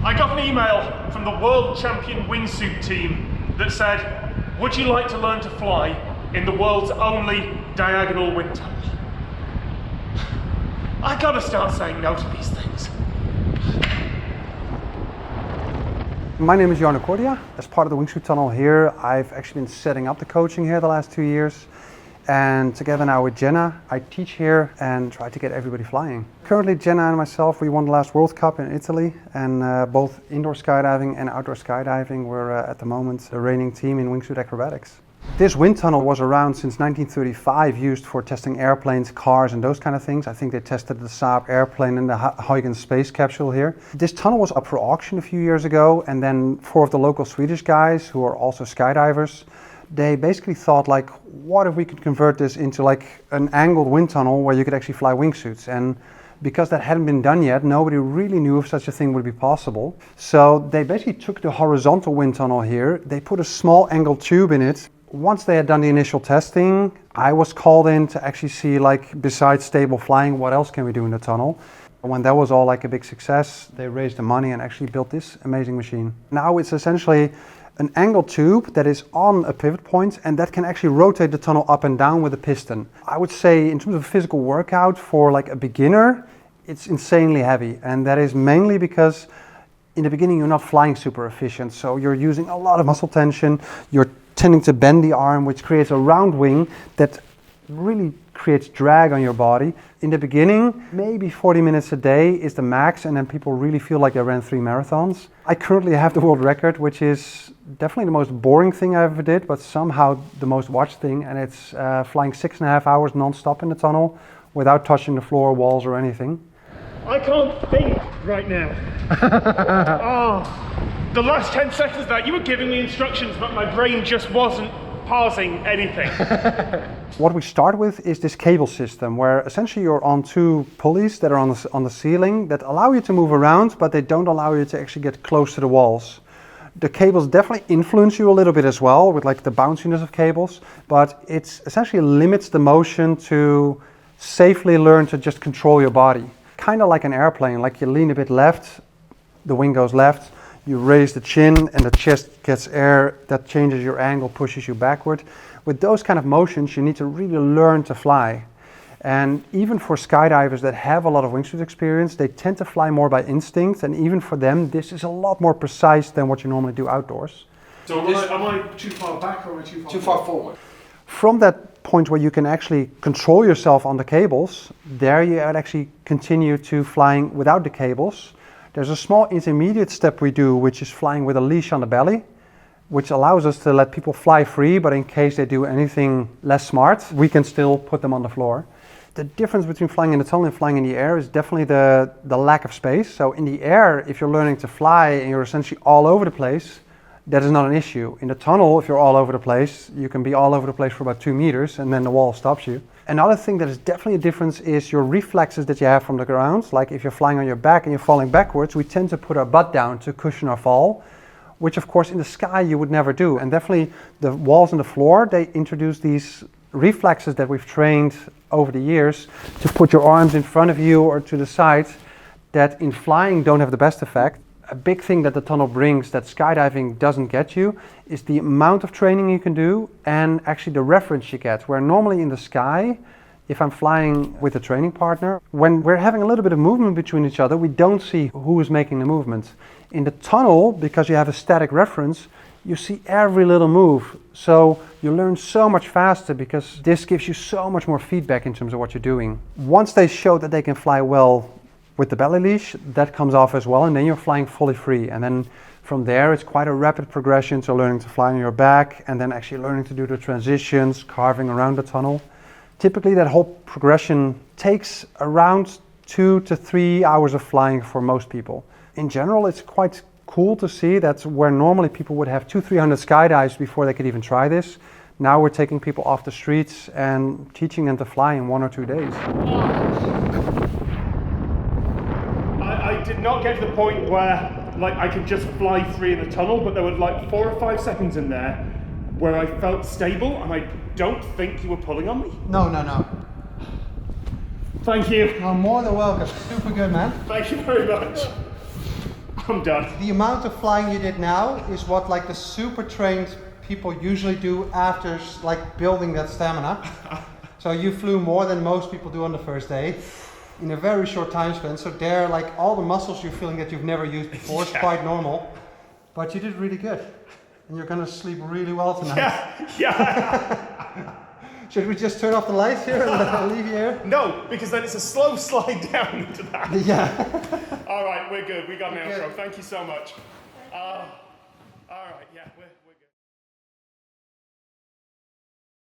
I got an email from the world champion wingsuit team that said, would you like to learn to fly in the world's only diagonal wind tunnel? I gotta start saying no to these things. My name is Jarno Cordia. As part of the wingsuit tunnel here, I've actually been setting up the coaching here the last 2 years. And together now with Jenna, I teach here and try to get everybody flying. Currently, Jenna and myself, we won the last World Cup in Italy, and both indoor skydiving and outdoor skydiving, we're at the moment the reigning team in wingsuit acrobatics. This wind tunnel was around since 1935, used for testing airplanes, cars and those kind of things. I think they tested the Saab airplane and the Huygens space capsule here. This tunnel was up for auction a few years ago, and then 4 of the local Swedish guys who are also skydivers, they basically thought, like, what if we could convert this into like an angled wind tunnel where you could actually fly wingsuits? And because that hadn't been done yet, nobody really knew if such a thing would be possible. So they basically took the horizontal wind tunnel here, they put a small angled tube in it. Once they had done the initial testing, I was called in to actually see, like, besides stable flying, what else can we do in the tunnel? When that was all like a big success, they raised the money and actually built this amazing machine. Now it's essentially an angled tube that is on a pivot point, and that can actually rotate the tunnel up and down with a piston. I would say in terms of physical workout for like a beginner, it's insanely heavy, and that is mainly because in the beginning you're not flying super efficient, so you're using a lot of muscle tension, you're tending to bend the arm, which creates a round wing that really creates drag on your body. In the beginning, maybe 40 minutes a day is the max, and then people really feel like they ran 3 marathons. I currently have the world record, which is definitely the most boring thing I ever did, but somehow the most watched thing, and it's flying 6.5 hours non-stop in the tunnel without touching the floor, walls or anything. I can't think right now. Oh, the last 10 seconds that you were giving me instructions, but my brain just wasn't parsing anything. What we start with is this cable system, where essentially you're on 2 pulleys that are on the ceiling that allow you to move around, but they don't allow you to actually get close to the walls. The cables definitely influence you a little bit as well, with like the bounciness of cables, but it essentially limits the motion to safely learn to just control your body. Kind of like an airplane, like you lean a bit left, the wing goes left, you raise the chin and the chest gets air, that changes your angle, pushes you backward. With those kind of motions, you need to really learn to fly. And even for skydivers that have a lot of wingsuit experience, they tend to fly more by instinct, and even for them, this is a lot more precise than what you normally do outdoors. So am I too far back or am I too far forward? From that point where you can actually control yourself on the cables, there you actually continue to flying without the cables. There's a small intermediate step we do, which is flying with a leash on the belly, which allows us to let people fly free, but in case they do anything less smart, we can still put them on the floor. The difference between flying in the tunnel and flying in the air is definitely the lack of space. So in the air, if you're learning to fly and you're essentially all over the place, that is not an issue. In the tunnel, if you're all over the place, you can be all over the place for about 2 meters and then the wall stops you. Another thing that is definitely a difference is your reflexes that you have from the ground. Like if you're flying on your back and you're falling backwards, we tend to put our butt down to cushion our fall, which of course in the sky you would never do. And definitely the walls and the floor, they introduce these reflexes that we've trained over the years to put your arms in front of you or to the side, that in flying don't have the best effect. A big thing that the tunnel brings that skydiving doesn't get you is the amount of training you can do and actually the reference you get, where normally in the sky, if I'm flying with a training partner, when we're having a little bit of movement between each other, we don't see who is making the movement. In the tunnel, because you have a static reference, you see every little move. So you learn so much faster because this gives you so much more feedback in terms of what you're doing. Once they show that they can fly well with the belly leash, that comes off as well, and then you're flying fully free. And then from there, it's quite a rapid progression to learning to fly on your back and then actually learning to do the transitions, carving around the tunnel. Typically, that whole progression takes around 2 to 3 hours of flying for most people. In general, it's quite cool to see that where normally people would have 200-300 skydives before they could even try this, now we're taking people off the streets and teaching them to fly in 1 or 2 days. I did not get to the point where like I could just fly free in the tunnel, but there were like 4 or 5 seconds in there where I felt stable, and I don't think you were pulling on me. No. Thank you. You're more than welcome. Super good, man. Thank you very much. I'm done. The amount of flying you did now is what like the super trained people usually do after like building that stamina. So you flew more than most people do on the first day in a very short time span. So there, like all the muscles you're feeling that you've never used before is quite normal. But you did really good. And you're gonna sleep really well tonight. Yeah. Should we just turn off the lights here and leave you here? No, because then it's a slow slide down into that. Yeah. All right, we're good. We got an We're outro. good. Thank you so much. All right, yeah.